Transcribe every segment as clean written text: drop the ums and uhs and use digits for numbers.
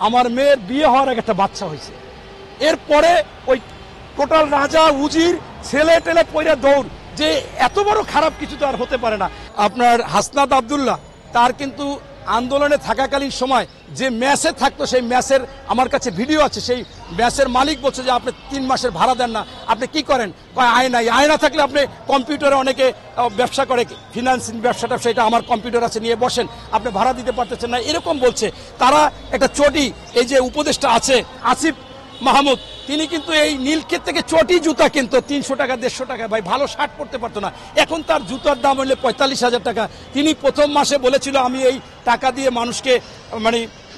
আমার মেয়ের বিয়ে হওয়ার আগে একটা বাচ্চা হয়েছে, এরপরে ওই টোটাল রাজা উজির ছেলে টেলে পয়রা দৌড়, যে এত বড় খারাপ কিছু তো আর হতে পারে না। আপনার হাসনাত আব্দুল্লাহ তার কিন্তু আন্দোলনে থাকাকালীন সময় যে ম্যাচে থাকতো, সেই ম্যাচের আমার কাছে ভিডিও আছে। সেই ম্যাচের মালিক বলছে যে আপনি 3 মাসের ভাড়া দেন না, আপনি কি করেন? আয় নাই, আয় না থাকলে আপনি কম্পিউটারে অনেকে ব্যবসা করে, ফিনান্সিং ব্যবসাটা, সেটা আমার কম্পিউটার আছে, নিয়ে বসেন, আপনি ভাড়া দিতে পারতেছেন না, এরকম বলছে তারা। একটা চটি, এই যে উপদেষ্টা আছে আসিফ মাহমুদ, তিনি কিন্তু এই নীলক্ষেত থেকে চটি জুতা কিনতো 300 টাকা 150 টাকা, ভাই ভালো শার্ট পরতে পারতো না। এখন তার জুতার দাম হলে 45,000 টাকা। তিনি প্রথম মাসে বলেছিল আমি এই টাকা দিয়ে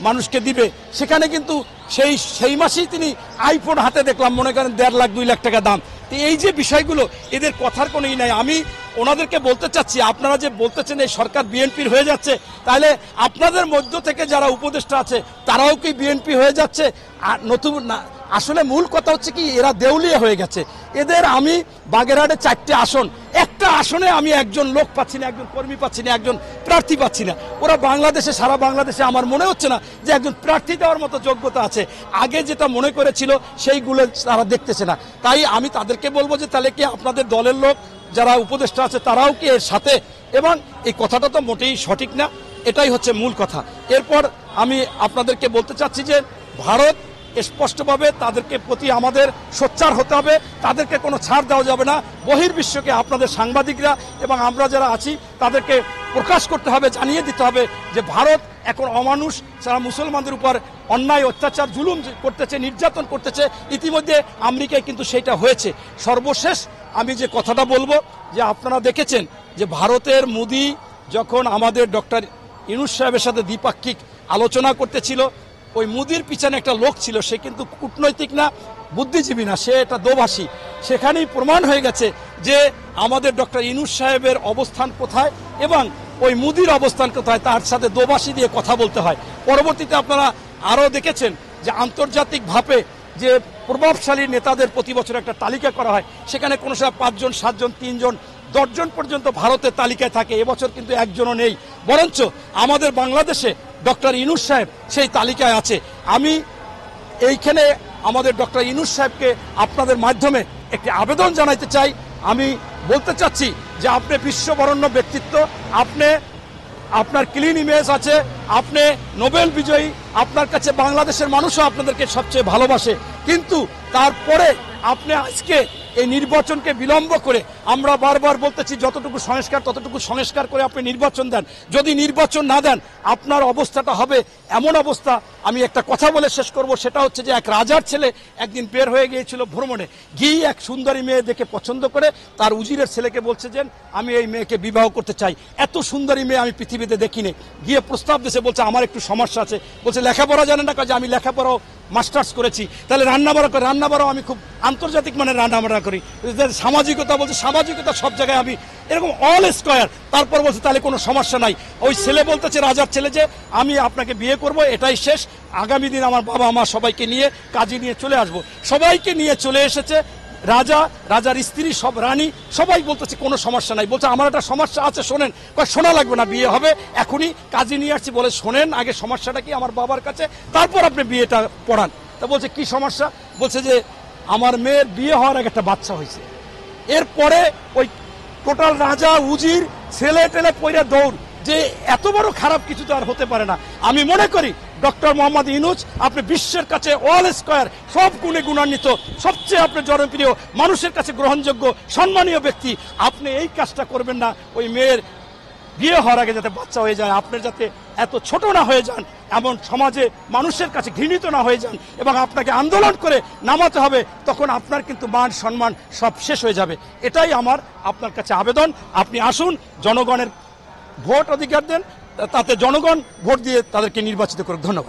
মানুষকে দিবে, সেখানে কিন্তু সেই মাসেই তিনি আইফোন হাতে দেখলাম, মনে করেন 1.5 লাখ 2 লাখ টাকা দাম। তো এই যে বিষয়গুলো, এদের কথার কোনো ই নাই। আমি ওনাদেরকে বলতে চাচ্ছি, আপনারা যে বলতেছেন এই সরকার বিএনপির হয়ে যাচ্ছে, তাহলে আপনাদের মধ্য থেকে যারা উপদেষ্টা আছে তারাও কি বিএনপি হয়ে যাচ্ছে? আর নতুন না, আসলে মূল কথা হচ্ছে কি, এরা দেউলিয়া হয়ে গেছে। এদের আমি বাগেরহাটে 4টে আসন, একটা আসনে আমি একজন লোক পাচ্ছি না, একজন কর্মী পাচ্ছি না, একজন প্রার্থী পাচ্ছি না। ওরা বাংলাদেশে, সারা বাংলাদেশে আমার মনে হচ্ছে না যে একজন প্রার্থী দেওয়ার মতো যোগ্যতা আছে। আগে যেটা মনে করেছিল সেইগুলো তারা দেখতেছে না। তাই আমি তাদেরকে বলবো যে তাহলে কি আপনাদের দলের লোক যারা উপদেষ্টা আছে তারাও কি এর সাথে? এবং এই কথাটা তো মোটেই সঠিক না, এটাই হচ্ছে মূল কথা। এরপর আমি আপনাদেরকে বলতে চাচ্ছি যে ভারত স্পষ্টভাবে তাদেরকে প্রতি আমাদের সোচ্চার হতে হবে, তাদেরকে কোনো ছাড় দেওয়া যাবে না। বহির্বিশ্বকে আপনাদের সাংবাদিকরা এবং আমরা যারা আছি তাদেরকে প্রকাশ করতে হবে, জানিয়ে দিতে হবে যে ভারত এখন অমানুষ, যারা মুসলমানদের উপর অন্যায় অত্যাচার জুলুম করতেছে, নির্যাতন করতেছে। ইতিমধ্যে আমেরিকায় কিন্তু সেটা হয়েছে। সর্বশেষ আমি যে কথাটা বলবো, যে আপনারা দেখেছেন যে ভারতের মোদি যখন আমাদের ডক্টর ইউনূস সাহেবের সাথে দ্বিপাক্ষিক আলোচনা করতেছিল, ওই মুদির পিছনে একটা লোক ছিল, সে কিন্তু কূটনৈতিক না, বুদ্ধিজীবী না, সে একটা দোভাষী। সেখানেই প্রমাণ হয়ে গেছে যে আমাদের ডক্টর ইউনূস সাহেবের অবস্থান কোথায় এবং ওই মুদির অবস্থান কোথায়, তার সাথে দোভাষী দিয়ে কথা বলতে হয়। পরবর্তীতে আপনারা আরও দেখেছেন যে আন্তর্জাতিকভাবে যে প্রভাবশালী নেতাদের প্রতি বছর একটা তালিকা করা হয়, সেখানে কোনো সময় 5 জন 7 জন 3 জন 10 জন পর্যন্ত ভারতের তালিকায় থাকে। এবছর কিন্তু একজনও নেই, বরঞ্চ আমাদের বাংলাদেশে ডক্টর ইউনূস সাহেব সেই তালিকায় আছে। আমি এইখানে আমাদের ডক্টর ইউনূস সাহেবকে আপনাদের মাধ্যমে একটি আবেদন জানাইতে চাই। আমি বলতে চাচ্ছি যে আপনি বিশ্ববরণ্য ব্যক্তিত্ব, আপনার ক্লিন ইমেজ আছে, আপনি নোবেল বিজয়ী, আপনার কাছে বাংলাদেশের মানুষও আপনাদেরকে সবচেয়ে ভালোবাসে। কিন্তু তারপরে আপনি আজকে এই নির্বাচনকে বিলম্ব করে, আমরা বারবার বলতেছি যতটুকু সংস্কার ততটুকু সংস্কার করে আপনি নির্বাচন দেন। যদি নির্বাচন না দেন আপনার অবস্থাটা হবে এমন অবস্থা। আমি একটা কথা বলে শেষ করব, সেটা হচ্ছে যে এক রাজার ছেলে একদিন বের হয়ে গিয়েছিল ভ্রমণে, গিয়ে এক সুন্দরী মেয়ে দেখে পছন্দ করে তার উজিরের ছেলেকে বলছে যে আমি এই মেয়েকে বিবাহ করতে চাই, এত সুন্দরী মেয়ে আমি পৃথিবীতে দেখিনি। গিয়ে প্রস্তাব দিয়েছে, বলছে আমার একটু সমস্যা আছে। বলছে লেখাপড়া জানেন না? কাজে আমি লেখাপড়াও মাস্টার্স করেছি। তাহলে রান্নাবাড়া করি, রান্নাবাড়াও আমি খুব আন্তর্জাতিক মানের রান্নাবাড়া করি। সামাজিকতা, বলছে সামাজিকতা সব জায়গায় আমি, এরকম অল স্কোয়ার। তারপর বলছে তাহলে কোনো সমস্যা নাই। ওই ছেলে বলতেছে, রাজার ছেলে, যে আমি আপনাকে বিয়ে করব, এটাই শেষ, আগামী দিন আমার বাবা মা সবাইকে নিয়ে কাজী নিয়ে চলে আসব। সবাইকে নিয়ে চলে এসেছে রাজা, রাজার স্ত্রী, সব রানী, সবাই বলতেছে কোনো সমস্যা নাই। বলছে আমার একটা সমস্যা আছে, শোনেন। শোনা লাগবে না, বিয়ে হবে এখনই, কাজী নিয়ে আসছি। বলে শোনেন আগে সমস্যাটা কি আমার বাবার কাছে, তারপর আপনি বিয়েটা পড়ান। তা বলছে কি সমস্যা? বলছে যে আমার মেয়ের বিয়ে হওয়ার আগে একটা বাচ্চা হয়েছে, এরপরে ওই টোটাল রাজা উজির ছেলে টেলে পয়রা দৌড়, যে এত বড় খারাপ কিছু তো আর হতে পারে না। আমি মনে করি ডক্টর মোহাম্মদ ইউনূস আপনি বিশ্বের কাছে অল স্কোয়ার, সব গুণে গুণান্বিত, সবচেয়ে আপনি জনপ্রিয়, মানুষের কাছে গ্রহণযোগ্য, সম্মানীয় ব্যক্তি। আপনি এই কাজটা করবেন না, ওই মেয়ের বিয়ে হওয়ার আগে যাতে বাচ্চা হয়ে যায়, আপনি যাতে এত ছোট না হয়ে যান, এমন সমাজে মানুষের কাছে ঘৃণিত না হয়ে যান, এবং আপনাকে আন্দোলন করে নামাতে হবে, তখন আপনার কিন্তু মান সম্মান সব শেষ হয়ে যাবে। এটাই আমার আপনার কাছে আবেদন। আপনি আসুন, জনগণের ভোট অধিকার দেন, তাতে জনগণ ভোট দিয়ে তাদেরকে নির্বাচিত করুক। ধন্যবাদ।